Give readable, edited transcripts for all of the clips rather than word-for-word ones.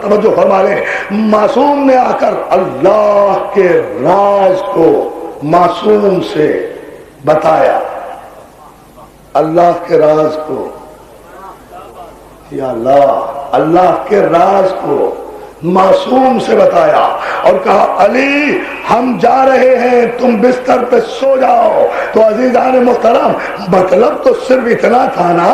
توجہ فرما لیں، معصوم نے آ کر اللہ کے راز کو معصوم سے بتایا، اللہ کے راز کو، یا اللہ کے راز کو معصوم سے بتایا اور کہا علی ہم جا رہے ہیں، تم بستر پہ سو جاؤ۔ تو عزیزان محترم مطلب تو صرف اتنا تھا نا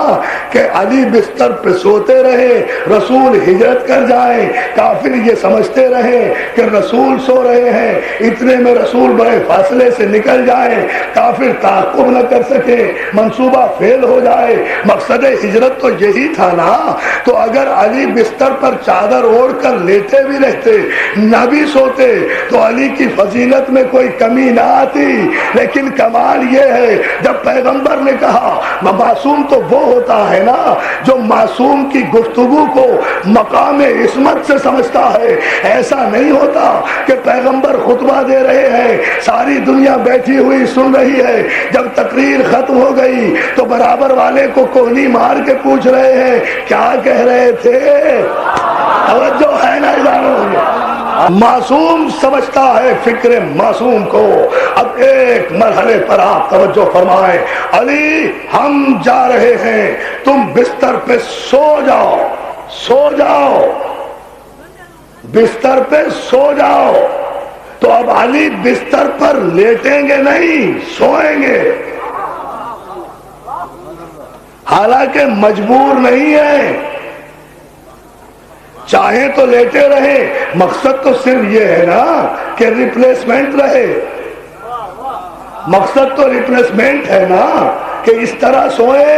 کہ علی بستر پہ سوتے رہے، رسول ہجرت کر جائیں، کافر یہ سمجھتے رہے کہ رسول سو رہے ہیں، اتنے میں رسول بڑے فاصلے سے نکل جائیں، کافر تعاقب نہ کر سکے، منصوبہ فیل ہو جائے۔ مقصد ہجرت تو یہی تھا نا۔ تو اگر علی بستر پر چادر اوڑھ کر لیتے بھی رہتے، نہ بھی سوتے، تو علی کی فضیلت میں کوئی کمی نہ آتی۔ لیکن کمال یہ ہے جب پیغمبر نے کہا، معصوم تو وہ ہوتا ہے نا جو معصوم کی گفتگو کو مقام عصمت سے سمجھتا ہے۔ ایسا نہیں ہوتا کہ پیغمبر خطبہ دے رہے ہیں، ساری دنیا بیٹھی ہوئی سن رہی ہے، جب تقریر ختم ہو گئی تو برابر والے کو کوہنی مار کے پوچھ رہے ہیں کیا کہہ رہے تھے۔ توجہ ہے نا جانو، معصوم سمجھتا ہے فکر معصوم کو۔ اب ایک مرحلے پر آپ توجہ فرمائیں، علی ہم جا رہے ہیں، تم بستر پہ سو جاؤ، سو جاؤ، بستر پہ سو جاؤ۔ تو اب علی بستر پر لیٹیں گے نہیں، سوئیں گے، حالانکہ مجبور نہیں ہے، چاہے تو لیٹے رہے۔ مقصد تو صرف یہ ہے نا کہ ریپلیسمنٹ رہے، مقصد تو ریپلیسمنٹ ہے نا کہ اس طرح سوئے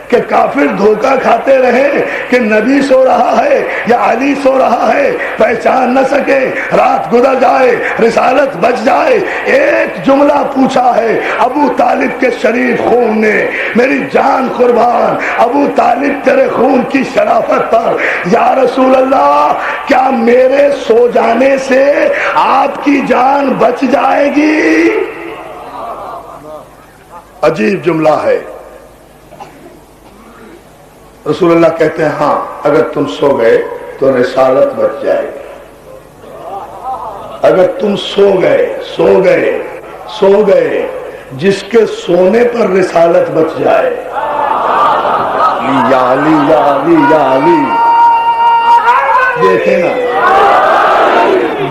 کہ کافر دھوکہ کھاتے رہے کہ نبی سو رہا ہے یا علی سو رہا ہے، پہچان نہ سکے، رات گزر جائے، رسالت بچ جائے۔ ایک جملہ پوچھا ہے ابو طالب کے شریف خون نے، میری جان قربان ابو طالب تیرے خون کی شرافت پر، یا رسول اللہ کیا میرے سو جانے سے آپ کی جان بچ جائے گی؟ عجیب جملہ ہے۔ رسول اللہ کہتے ہیں ہاں اگر تم سو گئے تو رسالت بچ جائے گی۔ اگر تم سو گئے جس کے سونے پر رسالت بچ جائے، یا علی یا علی یا علی، دیکھیں نا،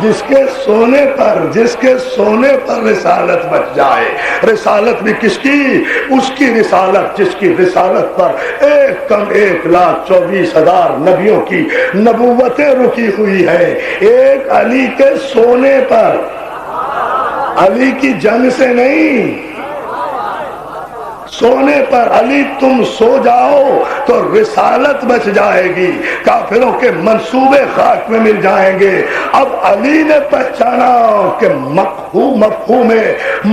جس کے سونے پر رسالت بچ جائے۔ رسالت بھی کس کی؟ اس کی رسالت جس کی رسالت پر 1,24,000 نبیوں کی نبوتیں رکی ہوئی ہیں۔ ایک علی کے سونے پر، علی کی جنگ سے نہیں، سونے پر علی تم سو جاؤ تو رسالت بچ جائے گی، کافروں کے منصوبے خاک میں مل جائیں گے۔ اب علی نے پہچانا کہ مفہوم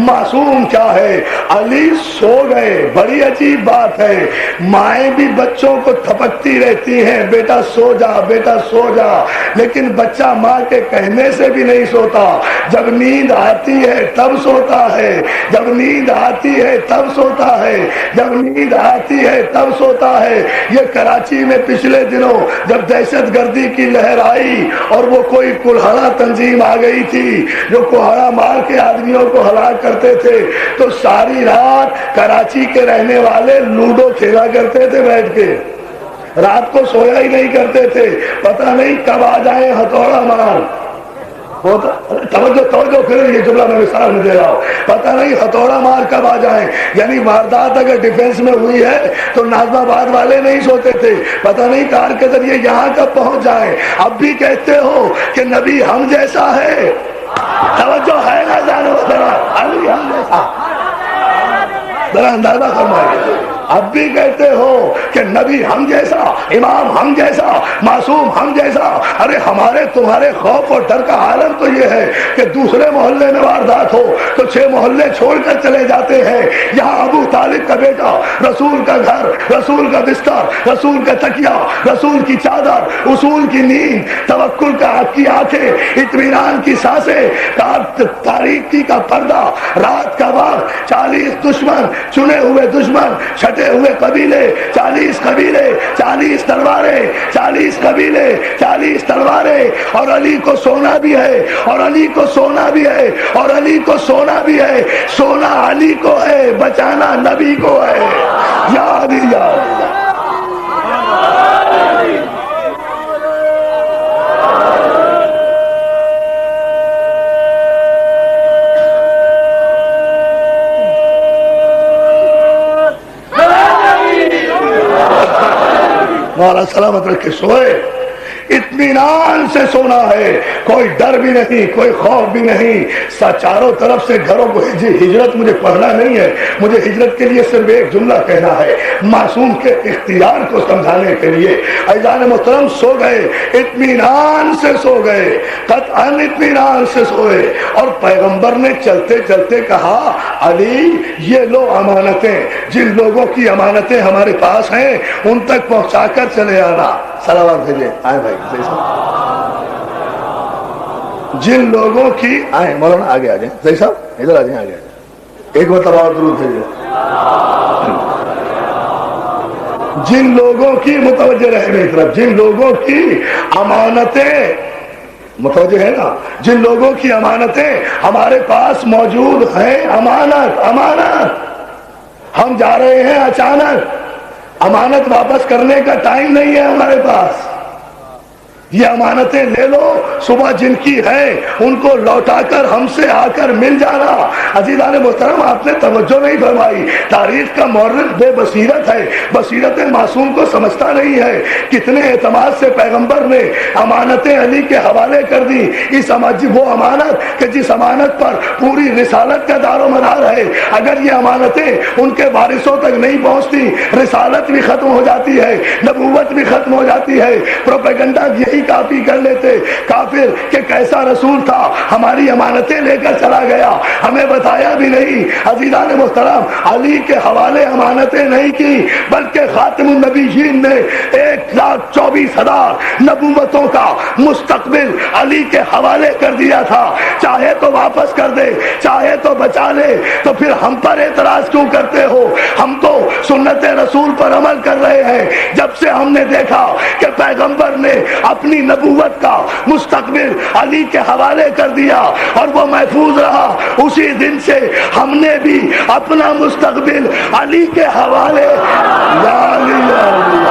معصوم کیا ہے۔ علی سو گئے، بڑی عجیب بات ہے، مائیں بھی بچوں کو تھپکتی رہتی ہیں بیٹا سو جا، بیٹا سو جا، لیکن بچہ ماں کے کہنے سے بھی نہیں سوتا۔ جب نیند آتی ہے تب سوتا ہے، جب نیند آتی ہے تب سوتا ہے، جب نیند آتی ہے تب سوتا ہے۔ یہ کراچی میں پچھلے دنوں جب دہشت گردی کی لہر آئی اور وہ کوئی کلہڑا تنظیم آ گئی تھی جو کلہڑا مار کے آدمیوں کو ہلاک کرتے تھے، تو ساری رات کراچی کے رہنے والے لوڈو کھیلا کرتے تھے بیٹھ کے، رات کو سویا ہی نہیں کرتے تھے، پتہ نہیں کب آ جائیں ہتھوڑا مار۔ توجہ کریں، یہ جملہ میں مثال میں دے رہا ہوں، پتہ نہیں ہتھوڑا مار کب آ جائیں۔ یعنی واردات اگر ڈیفنس میں ہوئی ہے تو ناظم آباد والے نہیں سوتے تھے، پتہ نہیں کار کے ذریعے یہاں کب پہنچ جائیں۔ اب بھی کہتے ہو کہ نبی ہم جیسا ہے، توجہ ہے نا جانو، علی ہم جیسا، ذرا اندازہ فرمائیے۔ اب بھی کہتے ہو کہ نبی ہم جیسا، امام ہم جیسا، معصوم ہم جیسا۔ ارے ہمارے تمہارے خوف اور ڈر کا عالم تو یہ ہے کہ دوسرے محلے میں واردات ہو تو 6 محلے چھوڑ کر چلے جاتے ہیں۔ یہاں ابو طالب کا بیٹا، رسول کا گھر، رسول کا بستر، رسول کا تکیہ، رسول کی چادر، اصول کی نیند، توکل کی آنکھیں، اطمینان کی سانسیں، تاریکی کا پردہ، رات کا وقت، 40 دشمن، چنے ہوئے دشمن، چھٹے ہوئے قبیلے، 40 قبیلے، 40 تلواریں، 40 قبیلے، 40 تلواریں۔ ہمارے، اور علی کو سونا بھی ہے، اور علی کو سونا بھی ہے، اور علی کو سونا بھی ہے، سونا علی کو ہے، بچانا نبی کو ہے۔ یا علی یا علی۔ مولا سلامت رکھے سوئے، اطمینان سے سونا ہے، کوئی ڈر بھی نہیں، کوئی خوف بھی نہیں۔ چاروں طرف سے گھروں کو ہجرت مجھے پڑھنا نہیں ہے، مجھے ہجرت کے لیے صرف ایک جملہ کہنا ہے، معصوم کے اختیار کو سمجھانے کے لیے۔ عزیزان محترم سو گئے، اطمینان سے سو گئے، قطعاً اطمینان سے سوئے، اور پیغمبر نے چلتے چلتے کہا علی یہ لو امانتیں، جن لوگوں کی امانتیں ہمارے پاس ہیں ان تک پہنچا کر چلے آنا۔ سلامات بھیجیں، آئے بھائی جن لوگوں کی، آئے مولانا آگے آ جائیں، صحیح صاحب ادھر آ جائیں، آگے ایک مرتبہ اور درود بھیجیں۔ جن لوگوں کی، متوجہ رہے میری طرف، جن لوگوں کی امانتیں، متوجہ ہے نا، جن لوگوں کی امانتیں ہمارے پاس موجود ہیں، امانت ہم جا رہے ہیں اچانک، امانت واپس کرنے کا ٹائم نہیں ہے ہمارے پاس، یہ امانتیں لے لو، صبح جن کی ہے ان کو لوٹا کر ہم سے آ کر مل جانا۔ عزیزان محترم آپ نے توجہ نہیں فرمائی، تاریخ کا مورخ بے بصیرت ہے، بصیرت معصوم کو سمجھتا نہیں ہے، کتنے اعتماد سے پیغمبر نے امانتیں علی کے حوالے کر دی، وہ امانت کہ جس امانت پر پوری رسالت کا دار و مدار ہے، اگر یہ امانتیں ان کے وارثوں تک نہیں پہنچتی، رسالت بھی ختم ہو جاتی ہے، نبوت بھی ختم ہو جاتی ہے، پروپیگنڈا یہی کافی کر لیتے کافر کہ کیسا رسول تھا، ہماری امانتیں لے کر چلا گیا، ہمیں بتایا بھی نہیں۔ عزیزان محترم علی کے حوالے امانتیں نہیں کی، بلکہ خاتم النبیین نے 1,24,000 نبوتوں کا مستقبل علی کے حوالے کر دیا تھا، چاہے تو واپس کر دے، چاہے تو بچا لے، تو پھر ہم پر اعتراض کیوں کرتے ہو؟ ہم تو سنت رسول پر عمل کر رہے ہیں۔ جب سے ہم نے دیکھا کہ پیغمبر نے اپنی نبوت کا مستقبل علی کے حوالے کر دیا اور وہ محفوظ رہا، اسی دن سے ہم نے بھی اپنا مستقبل علی کے حوالے۔ یا علی یا علی۔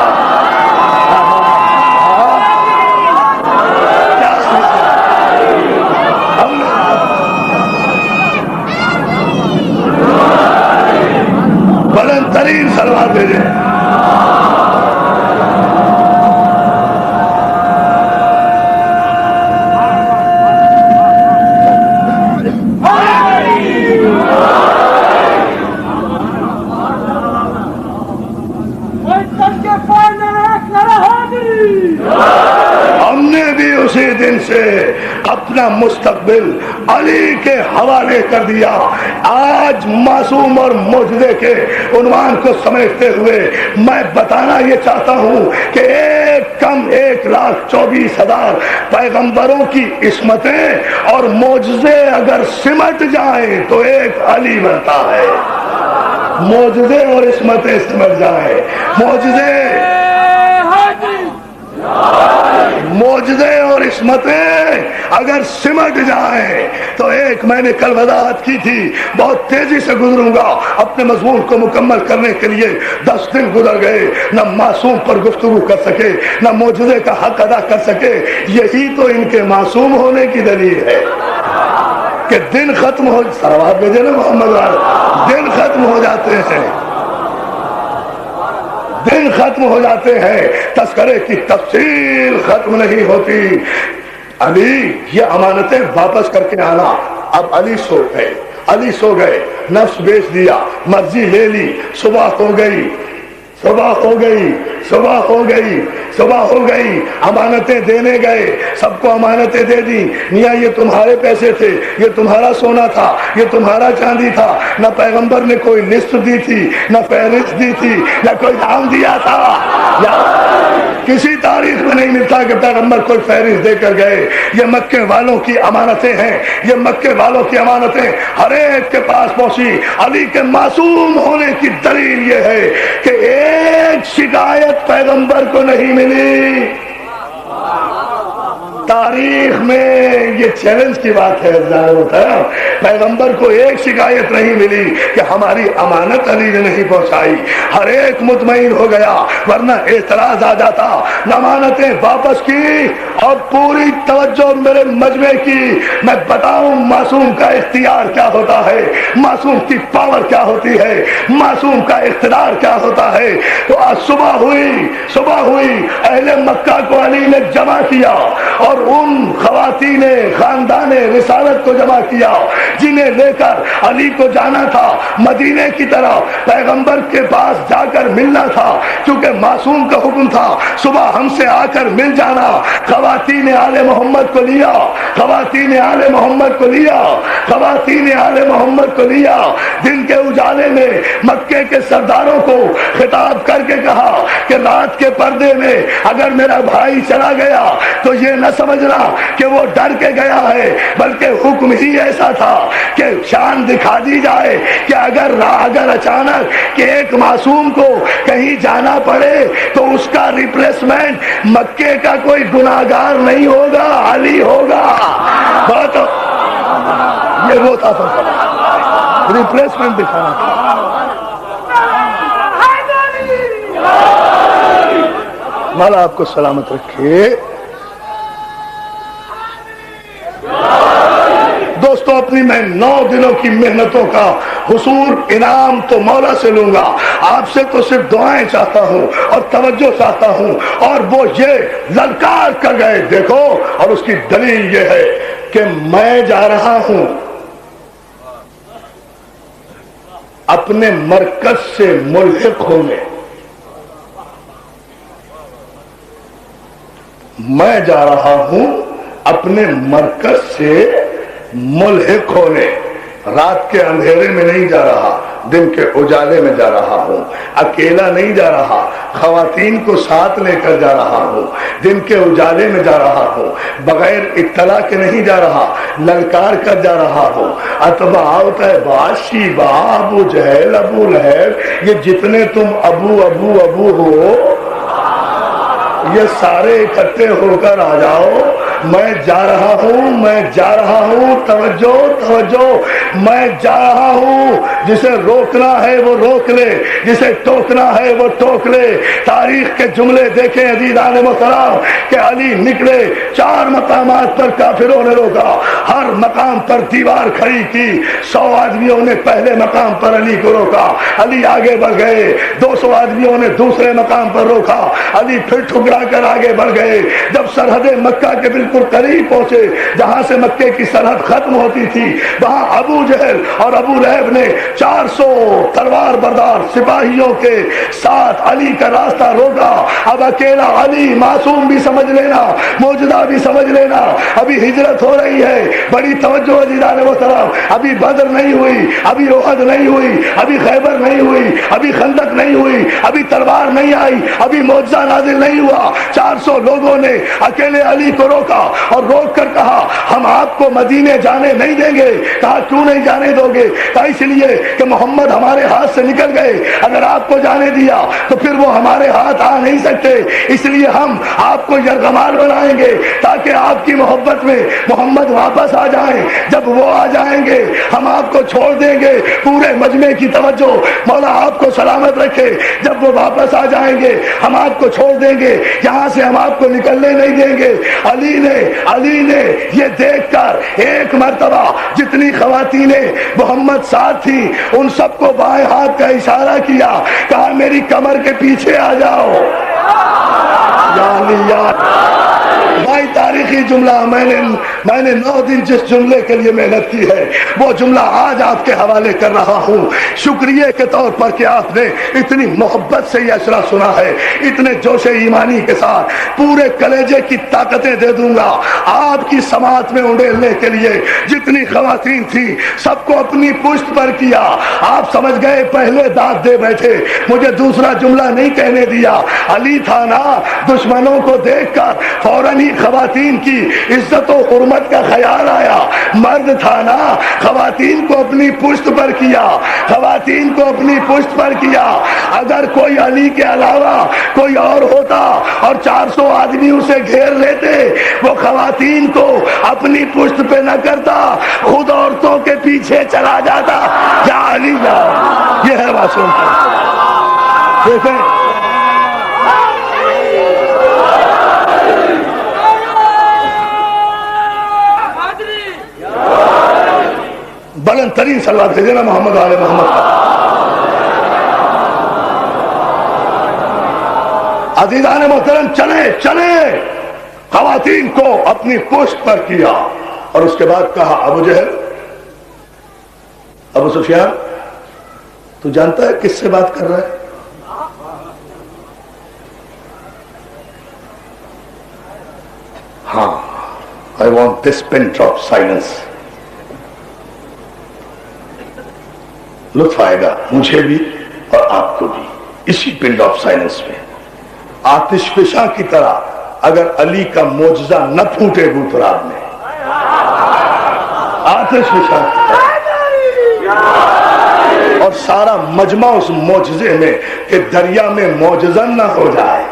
بلند ترین سلوات بھیجیں۔ ہم نے بھی اسی دن سے اپنا مستقبل علی کے حوالے کر دیا۔ آج معصوم اور معجزے کے عنوان کو سمجھتے ہوئے میں بتانا یہ چاہتا ہوں کہ ایک کم 1,24,000 پیغمبروں کی عصمتیں اور معجزے اگر سمٹ جائیں تو ایک علی بنتا ہے۔ معجزے اور عصمتیں سمٹ جائیں، معجزے اور عصمتیں اگر سمٹ جائیں تو ایک، میں نے کل وضاحت کی تھی، بہت تیزی سے گزروں گا، اپنے مضمون کو مکمل کرنے کے لیے 10 دن گزر گئے، نہ معصوم پر گفتگو کر سکے، نہ معجزے کا حق ادا کر سکے۔ یہی تو ان کے معصوم ہونے کی دلیل ہے کہ دن ختم ہو، سروات بھیجے نا محمد والے، دن ختم ہو جاتے ہیں، دن ختم ہو جاتے ہیں، تذکرے کی تفصیل ختم نہیں ہوتی۔ علی یہ امانتیں واپس کر کے آنا۔ اب علی سو گئے، علی سو گئے، نفس بیچ دیا، مرضی لے لی، صبح ہو گئی، صبح ہو گئی، صبح ہو گئی، صبح ہو گئی، امانتیں دینے گئے، سب کو امانتیں دے دی، میاں یہ تمہارے پیسے تھے، یہ تمہارا سونا تھا، یہ تمہارا چاندی تھا۔ نہ پیغمبر نے کوئی لسٹ دی تھی، نہ فہرست دی تھی، نہ کوئی نام دیا تھا، یا کسی تاریخ میں نہیں ملتا کہ پیغمبر کوئی فہرست دے کر گئے۔ یہ مکے والوں کی امانتیں ہیں، یہ مکے والوں کی امانتیں ہر ایک کے پاس پہنچی۔ علی کے معصوم ہونے کی دلیل یہ ہے کہ ایک شکایت پیغمبر کو نہیں ملی، تاریخ میں یہ چیلنج کی بات ہے، پیغمبر کو ایک شکایت نہیں ملی کہ ہماری امانت علی نے نہیں پہنچائی، ہر ایک مطمئن ہو گیا، ورنہ اعتراض آ جاتا۔ امانتیں واپس کی اور پوری توجہ میرے مجمع کی، میں بتاؤں معصوم کا اختیار کیا ہوتا ہے، معصوم کی پاور کیا ہوتی ہے، معصوم کا اقتدار کیا ہوتا ہے۔ تو آج صبح ہوئی اہل مکہ کو علی نے جمع کیا اور ان خواتین خاندان رسالت کو جمع کیا جنہیں لے کر علی کو جانا تھا مدینے کی طرف، پیغمبر کے پاس جا کر ملنا تھا، کیونکہ معصوم کا حکم تھا صبح ہم سے آ کر مل جانا۔ خواتین آل محمد کو لیا، خواتین آل محمد کو لیا، خواتین آل محمد کو لیا، دن کے اجالے میں مکے کے سرداروں کو خطاب کر کے کہا کہ رات کے پردے میں اگر میرا بھائی چلا گیا تو یہ نہ سمجھنا کہ وہ ڈر کے گیا ہے، بلکہ حکم ہی ایسا تھا کہ شان دکھا دی جائے کہ اگر اچانک کہ ایک معصوم کو کہیں جانا پڑے تو اس کا ریپلیسمنٹ مکے کا کوئی گناہگار نہیں ہوگا، علی ہوگا۔ بات یہ وہ تھا، ریپلیسمنٹ دکھانا تھا۔ مولا آپ کو سلامت رکھے۔ دوستو، اپنی میں 9 دنوں کی محنتوں کا حصول انعام تو مولا سے لوں گا، آپ سے تو صرف دعائیں چاہتا ہوں اور توجہ چاہتا ہوں۔ اور وہ یہ للکار کر گئے، دیکھو، اور اس کی دلیل یہ ہے کہ میں جا رہا ہوں اپنے مرکز سے ملحق ہونے، میں جا رہا ہوں اپنے مرکز سے ملحق ہونے، رات کے اندھیرے میں نہیں جا رہا، دن کے اجالے میں جا رہا ہوں، اکیلا نہیں جا رہا، خواتین کو ساتھ لے کر جا رہا ہوں، دن کے اجالے میں جا رہا ہوں، بغیر اطلاع کے نہیں جا رہا، للکار کر جا رہا ہوں۔ اتباع شیبہ، ابو جہل، ابو لہب، یہ جتنے تم ابو ہو، یہ سارے اکٹھے ہو کر آ جاؤ، میں جا رہا ہوں، توجہ، میں جا رہا ہوں، جسے روکنا ہے وہ روک لے، جسے ٹوکنا ہے وہ ٹوک لے۔ تاریخ کے جملے دیکھیں عزیزان محترم کہ علی نکلے، 4 مقامات پر کافروں نے روکا، ہر مقام پر دیوار کھڑی کی، 100 آدمیوں نے پہلے مقام پر علی کو روکا، علی آگے بڑھ گئے، 200 آدمیوں نے دوسرے مقام پر روکا، علی پھر ٹھکرا کر آگے بڑھ گئے۔ جب سرحد مکہ کے بالکل قریب پہنچے، جہاں سے مکے کی سرحد ختم ہوتی تھی، وہاں ابو جہل اور ابو لہب نے 400 تلوار بردار سپاہیوں کے ساتھ علی کا راستہ روکا۔ اب اکیلا علی، معصوم بھی سمجھ لینا، موجودہ بھی سمجھ لینا، ابھی ہجرت ہو رہی ہے، بڑی توجہ عزیزان محترم، ابھی بدر نہیں ہوئی، ابھی احد نہیں ہوئی، ابھی خیبر نہیں ہوئی، ابھی خندق نہیں ہوئی، ابھی تلوار نہیں آئی، ابھی معجزہ نازل نہیں ہوا۔ 400 لوگوں نے اکیلے علی کو روکا اور روک کر کہا ہم آپ کو مدینے جانے نہیں دیں گے۔ کہا کیوں نہیں جانے دو گے؟ کہا اس لیے کہ محمد ہمارے ہاتھ سے نکل گئے، اگر آپ کو جانے دیا تو پھر وہ ہمارے ہاتھ آ نہیں سکتے، اس لیے ہم آپ کو یرغمال بنائیں گے تاکہ آپ کی محبت میں محمد واپس آ جائیں۔ جب وہ آ جائیں گے ہم آپ کو چھوڑ دیں گے۔ پورے مجمع کی توجہ، مولا آپ کو سلامت رکھے، جب وہ واپس آ جائیں گے ہم آپ کو چھوڑ دیں گے، یہاں سے ہم آپ کو نکلنے نہیں دیں گے۔ علی نے یہ دیکھ کر ایک مرتبہ جتنی خواتینیں محمد ساتھ تھی ان سب کو بائیں ہاتھ کا اشارہ کیا، کہا میری کمر کے پیچھے آ جاؤ۔ بھائی تاریخی جملہ، میں نے 9 دن جس جملے کے لیے محنت کی ہے وہ جملہ آج آپ کے حوالے کر رہا ہوں، شکریہ کے طور پر کہ آپ نے اتنی محبت سے یہ اشرا سنا ہے، اتنے جوش ایمانی کے ساتھ پورے کلیجے کی طاقتیں دے دوں گا آپ کی سماعت میں انڈیلنے کے لیے۔ جتنی خواتین تھی سب کو اپنی پشت پر کیا، آپ سمجھ گئے پہلے داد دے بیٹھے، مجھے دوسرا جملہ نہیں کہنے دیا۔ علی تھا نا، دشمنوں کو دیکھ کر فوراً ہی خواتین کی کی عزت و حرمت کا خیال آیا. مرد تھا نا, خواتین کو اپنی پشت پر کیا, خواتین کو اپنی پشت پر کیا. اگر کوئی علی کے علاوہ کوئی اور ہوتا اور 400 آدمی اسے گھیر لیتے, وہ خواتین کو اپنی پشت پہ نہ کرتا, خود عورتوں کے پیچھے چلا جاتا. یا علی جا, یہ ہے معصوم کا. دیکھیں بلند ترین صلوات بھیجے نا محمد آل محمد کا. عزیزان محترم, چلے خواتین کو اپنی پشت پر کیا. اور اس کے بعد کہا ابو جہل, ابو سفیان, تو جانتا ہے کس سے بات کر رہا ہے؟ ہاں, I want this pin drop silence. لطف آئے گا مجھے بھی اور آپ کو بھی اسی پن ڈراپ سائلنس میں. آتش فشاں کی طرح اگر علی کا معجزہ نہ پھوٹے گوتراب میں, آتش فشاں کی طرح, اور سارا مجمع اس معجزے میں کہ دریا میں معجزن نہ ہو جائے,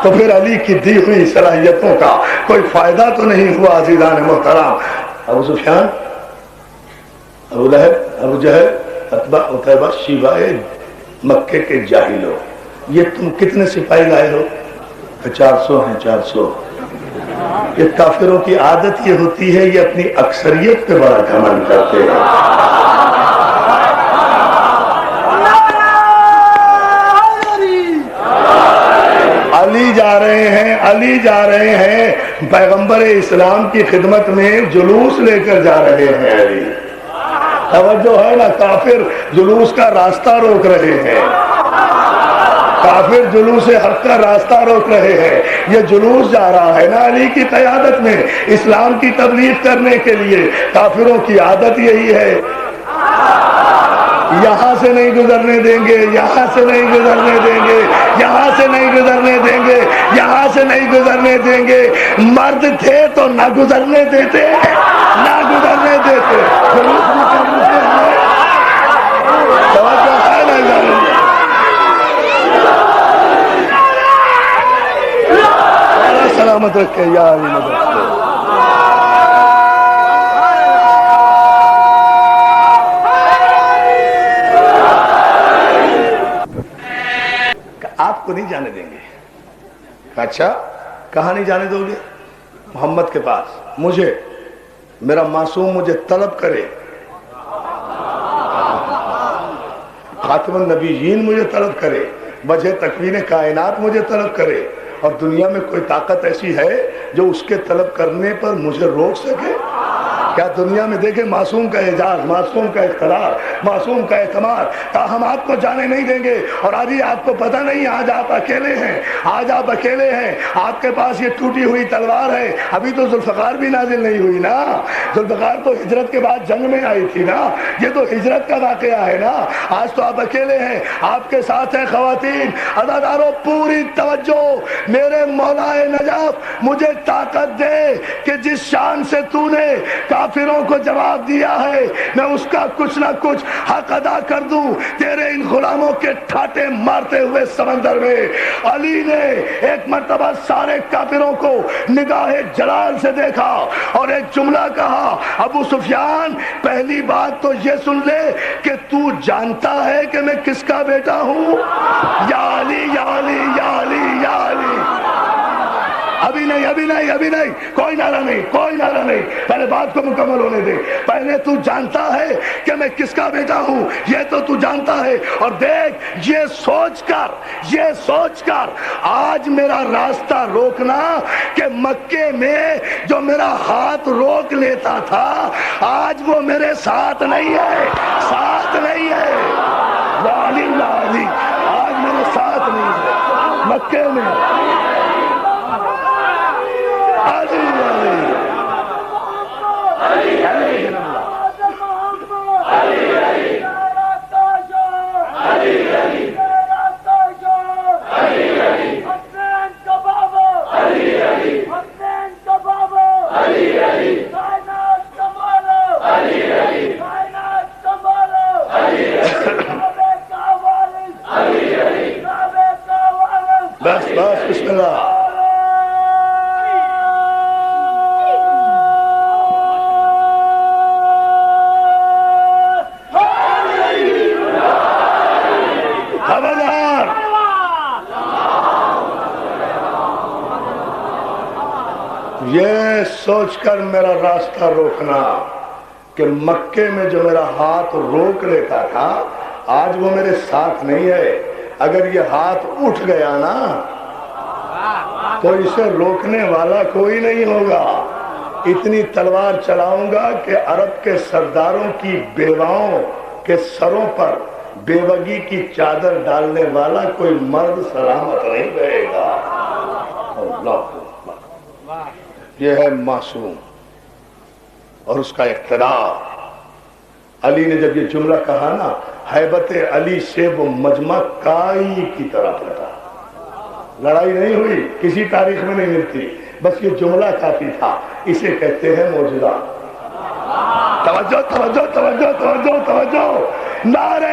تو پھر علی کی دی ہوئی صلاحیتوں کا کوئی فائدہ تو نہیں ہوا. عزیزان محترم, ابو سفیان, ابو لہب, ابو جہل, عتبہ, عتیبہ, شیبہ مکے کے جاہلوں, یہ تم کتنے سپاہی لائے ہو؟ 400 ہیں. 400. یہ کافروں کی عادت یہ ہوتی ہے, یہ اپنی اکثریت پہ بڑا گھمنڈ کرتے ہیں. علی جا رہے ہیں, علی جا رہے ہیں, پیغمبر اسلام کی خدمت میں جلوس لے کر جا رہے ہیں. علی, توجہ ہے نا, کافر جلوس کا راستہ روک رہے ہیں, کافر جلوس حق کا راستہ روک رہے ہیں. یہ جلوس جا رہا ہے نا علی کی قیادت میں اسلام کی تبلیغ کرنے کے لیے. کافروں کی عادت یہی ہے, یہاں سے نہیں گزرنے دیں گے, یہاں سے نہیں گزرنے دیں گے, یہاں سے نہیں گزرنے دیں گے, یہاں سے نہیں گزرنے دیں گے. مرد تھے تو نہ گزرنے دیتے, نہ گزرنے دیتے. سلامت رکھے یا علی مدد. آپ کو نہیں جانے دیں گے. اچھا, کہاں نہیں جانے دو گے؟ محمد کے پاس. مجھے, میرا معصوم مجھے طلب کرے, خاتم النبیین مجھے طلب کرے, وجہ تکوین کائنات مجھے طلب کرے, اور دنیا میں کوئی طاقت ایسی ہے جو اس کے طلب کرنے پر مجھے روک سکے؟ کیا دنیا میں دیکھیں معصوم کا اعجاز, معصوم کا اقتدار, معصوم کا اعتماد. ہم آپ کو جانے نہیں دیں گے. اور آج آپ کو پتہ نہیں, آج آپ اکیلے ہیں, آج آپ اکیلے ہیں. آپ کے پاس یہ ٹوٹی ہوئی تلوار ہے. ابھی تو ذوالفقار بھی نازل نہیں ہوئی نا, ذوالفقار تو ہجرت کے بعد جنگ میں آئی تھی نا, یہ تو ہجرت کا واقعہ ہے نا. آج تو آپ اکیلے ہیں, آپ کے ساتھ ہیں خواتین. اداداروں پوری توجہ, میرے مولائے نجف مجھے طاقت دے کہ جس شان سے تو نے کافروں کو جواب دیا ہے, میں اس کا کچھ نہ کچھ حق ادا کر دوں. تیرے ان غلاموں کے ٹھاٹے مارتے ہوئے سمندر میں علی نے ایک مرتبہ سارے کافروں کو نگاہ جلال سے دیکھا اور ایک جملہ کہا, ابو سفیان پہلی بات تو یہ سن لے کہ تو جانتا ہے کہ میں کس کا بیٹا ہوں؟ یا علی, یا علی, یا علی, یا علی. ابھی نہیں, ابھی نہیں, ابھی نہیں, کوئی نعرہ نہیں, کوئی نعرہ نہیں. پہلے بات کو مکمل ہونے دے. پہلے تو جانتا ہے کہ میں کس کا بیٹا ہوں, یہ تو جانتا ہے. اور دیکھ, یہ سوچ کر آج میرا راستہ روکنا کہ مکے میں جو میرا ہاتھ روک لیتا تھا آج وہ میرے ساتھ نہیں ہے, ساتھ نہیں ہے. لا علی, لا علی, آج میرے ساتھ نہیں ہے مکے میں. یہ سوچ کر میرا راستہ روکنا کہ مکے میں جو میرا ہاتھ روک لیتا تھا آج وہ میرے ساتھ نہیں ہے. اگر یہ ہاتھ اٹھ گیا نا تو اسے روکنے والا کوئی نہیں ہوگا. اتنی تلوار چلاؤں گا کہ عرب کے سرداروں کی بیواؤں کے سروں پر بیوگی کی چادر ڈالنے والا کوئی مرد سلامت نہیں رہے گا. اللہ یہ ہے معصوم اور اس کا اقتدار. علی نے جب یہ جملہ کہا نا ہیبت علی سے وہ مجمع کائی کی طرح پھٹا. لڑائی نہیں ہوئی, کسی تاریخ میں نہیں ملتی, بس یہ جملہ کافی تھا. اسے کہتے ہیں معجزہ. توجہ توجہ توجہ توجہ توجہ. نعرہ